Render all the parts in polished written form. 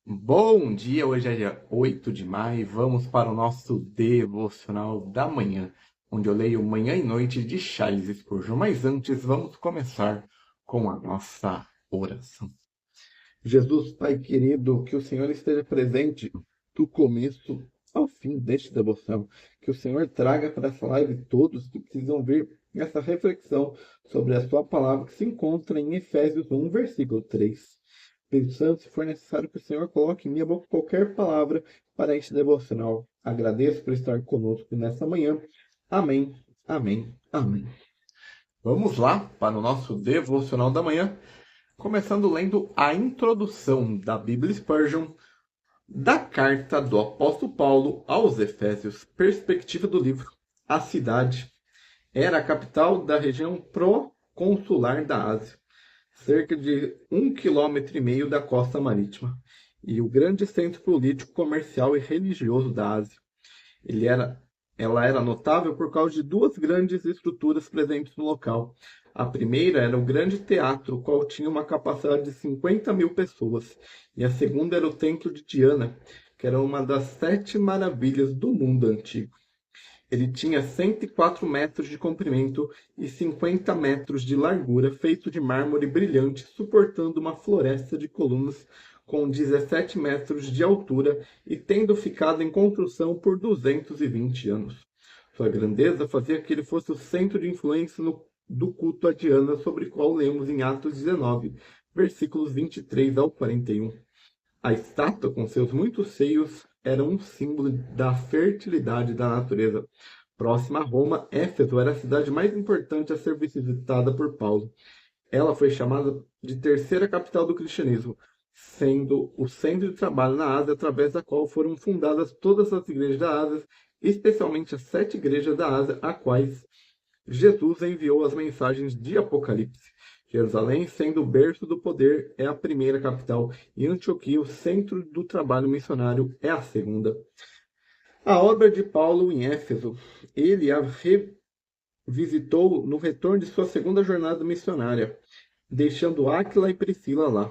Bom dia, hoje é dia 8 de maio e vamos para o nosso devocional da manhã, onde eu leio Manhã e Noite de Charles Spurgeon. Mas antes, vamos começar com a nossa oração. Jesus, Pai querido, que o Senhor esteja presente do começo ao fim deste devoção. Que o Senhor traga para essa live todos que precisam ver essa reflexão sobre a sua palavra que se encontra em Efésios 1, versículo 3. Espírito Santo, se for necessário que o Senhor coloque em minha boca qualquer palavra para este devocional. Agradeço por estar conosco nessa manhã. Amém, amém, amém. Vamos lá para o nosso devocional da manhã, começando lendo a introdução da Bíblia Spurgeon da carta do apóstolo Paulo aos Efésios. Perspectiva do livro. A cidade era a capital da região proconsular da Ásia, cerca de 1,5 km da costa marítima, e o grande centro político, comercial e religioso da Ásia. Ela era notável por causa de duas grandes estruturas presentes no local. A primeira era o grande teatro, o qual tinha uma capacidade de 50 mil pessoas, e a segunda era o templo de Diana, que era uma das 7 maravilhas do mundo antigo. Ele tinha 104 metros de comprimento e 50 metros de largura, feito de mármore brilhante, suportando uma floresta de colunas com 17 metros de altura e tendo ficado em construção por 220 anos. Sua grandeza fazia que ele fosse o centro de influência do culto a Diana, sobre o qual lemos em Atos 19, versículos 23 ao 41. A estátua, com seus muitos seios, era um símbolo da fertilidade da natureza. Próxima a Roma, Éfeso era a cidade mais importante a ser visitada por Paulo. Ela foi chamada de terceira capital do cristianismo, sendo o centro de trabalho na Ásia, através da qual foram fundadas todas as igrejas da Ásia, especialmente as 7 igrejas da Ásia, a quais Jesus enviou as mensagens de Apocalipse. Jerusalém, sendo o berço do poder, é a primeira capital, e Antioquia, o centro do trabalho missionário, é a segunda. A obra de Paulo em Éfeso, ele a revisitou no retorno de sua segunda jornada missionária, deixando Áquila e Priscila lá.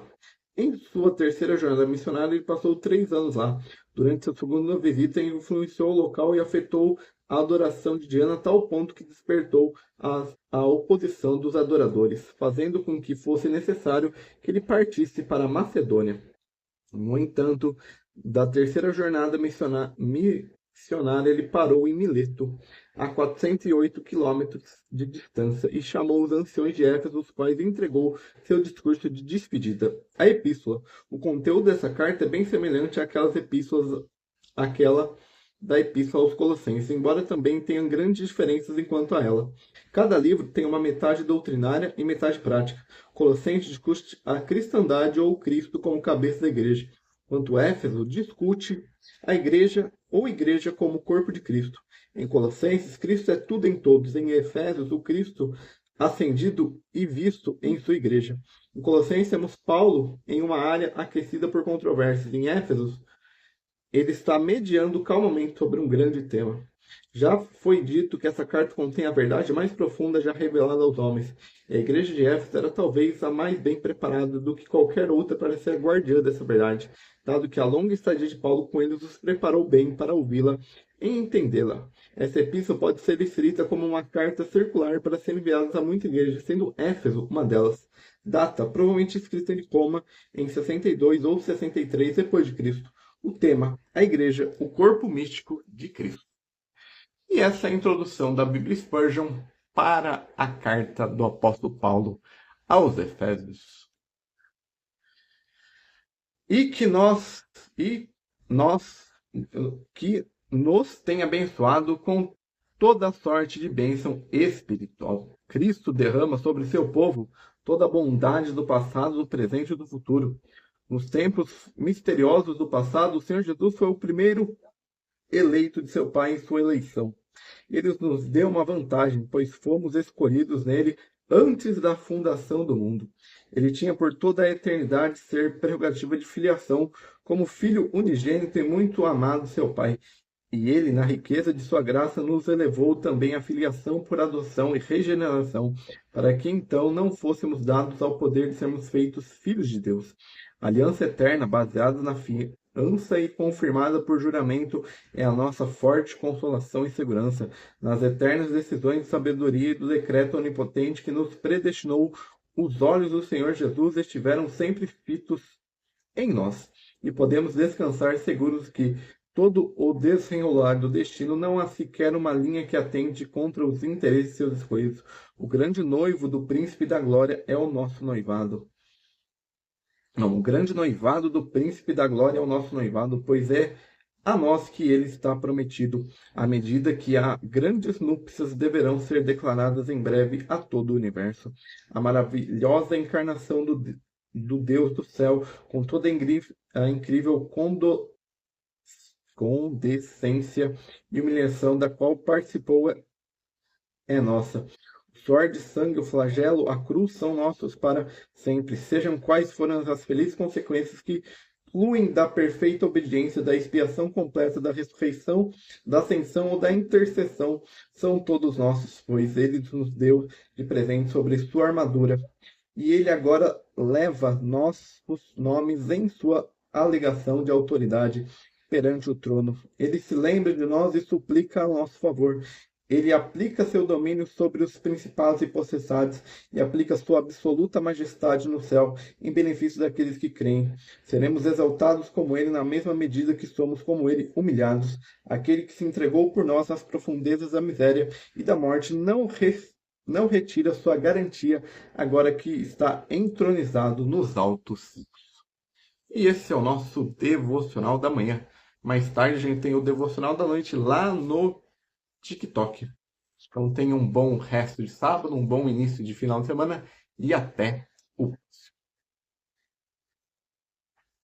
Em sua terceira jornada missionária, ele passou 3 anos lá. Durante sua segunda visita, ele influenciou o local e afetou a adoração de Diana a tal ponto que despertou a oposição dos adoradores, fazendo com que fosse necessário que ele partisse para a Macedônia. No entanto, da terceira jornada missionária, ele parou em Mileto, a 408 quilômetros de distância, e chamou os anciões de Éfeso, os quais entregou seu discurso de despedida. A epístola. O conteúdo dessa carta é bem semelhante àquela da epístola aos Colossenses, embora também tenham grandes diferenças enquanto a ela. Cada livro tem uma metade doutrinária e metade prática. Colossenses discute a cristandade ou Cristo como cabeça da igreja, enquanto Éfeso discute a igreja ou igreja como corpo de Cristo. Em Colossenses, Cristo é tudo em todos. Em Efésios, o Cristo ascendido e visto em sua igreja. Em Colossenses, temos Paulo em uma área aquecida por controvérsias. Em Éfesos, ele está mediando calmamente sobre um grande tema. Já foi dito que essa carta contém a verdade mais profunda já revelada aos homens. E a igreja de Éfeso era talvez a mais bem preparada do que qualquer outra para ser guardiã dessa verdade, dado que a longa estadia de Paulo com eles os preparou bem para ouvi-la e entendê-la. Essa epístola pode ser escrita como uma carta circular para ser enviada a muitas igrejas, sendo Éfeso uma delas. Data provavelmente escrita em Roma em 62 ou 63 depois de Cristo. O tema: a igreja, o corpo místico de Cristo. E essa é a introdução da Bíblia Spurgeon para a carta do apóstolo Paulo aos Efésios. Que nos tem abençoado com toda sorte de bênção espiritual. Cristo derrama sobre seu povo toda a bondade do passado, do presente e do futuro. Nos tempos misteriosos do passado, o Senhor Jesus foi o primeiro eleito de seu Pai em sua eleição. Ele nos deu uma vantagem, pois fomos escolhidos nele antes da fundação do mundo. Ele tinha por toda a eternidade ser prerrogativa de filiação, como filho unigênito e muito amado seu Pai. E ele, na riqueza de sua graça, nos elevou também à filiação por adoção e regeneração, para que então não fôssemos dados ao poder de sermos feitos filhos de Deus. A aliança eterna, baseada na fiança e confirmada por juramento, é a nossa forte consolação e segurança nas eternas decisões de sabedoria e do decreto onipotente que nos predestinou. Os olhos do Senhor Jesus estiveram sempre fitos em nós, e podemos descansar seguros que todo o desenrolar do destino não há sequer uma linha que atente contra os interesses de seus escolhidos. O grande noivo do príncipe da glória é o nosso noivado. Não, o grande noivado do príncipe da glória é o nosso noivado, pois é a nós que ele está prometido, à medida que há grandes núpcias deverão ser declaradas em breve a todo o universo. A maravilhosa encarnação do Deus do céu, com toda a incrível condescência e humilhação da qual participou, é nossa. O suor de sangue, o flagelo, a cruz são nossos para sempre, sejam quais forem as felizes consequências que fluem da perfeita obediência, da expiação completa, da ressurreição, da ascensão ou da intercessão, são todos nossos, pois ele nos deu de presente sobre sua armadura. E ele agora leva nossos nomes em sua alegação de autoridade perante o trono. Ele se lembra de nós e suplica a nosso favor. Ele aplica seu domínio sobre os principados e potestades e aplica sua absoluta majestade no céu em benefício daqueles que creem. Seremos exaltados como ele na mesma medida que somos como ele humilhados. Aquele que se entregou por nós nas profundezas da miséria e da morte não retira sua garantia agora que está entronizado nos altos. E esse é o nosso devocional da manhã. Mais tarde a gente tem o devocional da noite lá no TikTok. Então tenha um bom resto de sábado, um bom início de final de semana e até o